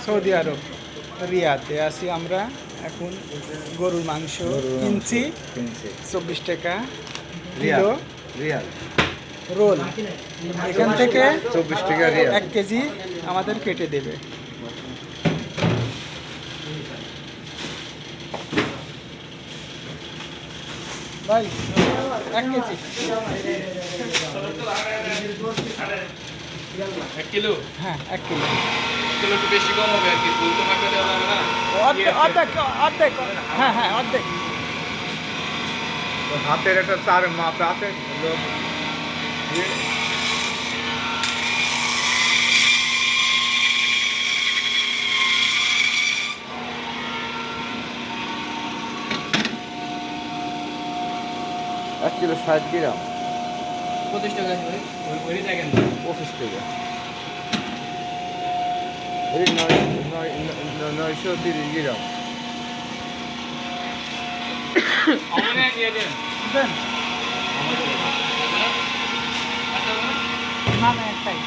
Saudi আরব রিয়াদে আছি আমরা এখন। গরুর মাংস কিনছি 24 টাকা কিলো। রিয়াল রোল এখান থেকে 24 টাকা রিয়াল। 1 কেজি আমাদের কেটে দেবে। ভাই 1 কেজি 1 কিলো? হ্যাঁ 1 কিলো। কিলো একটু বেশি কম হবে আর কি, ফুল তো মাপে দেওয়া যাবে না। অর্ধেক অর্ধেক, হ্যাঁ হ্যাঁ অর্ধেক। হাতের একটা চার মাপ আছে। এক কিলো 60 গ্রাম 25 টাকা আছে ভাই, ওই দেখেন 25 টাকা। এই 930 গ্রাম। অমনে দিয়ে দেন। দেন। আচ্ছা, না না একটাই।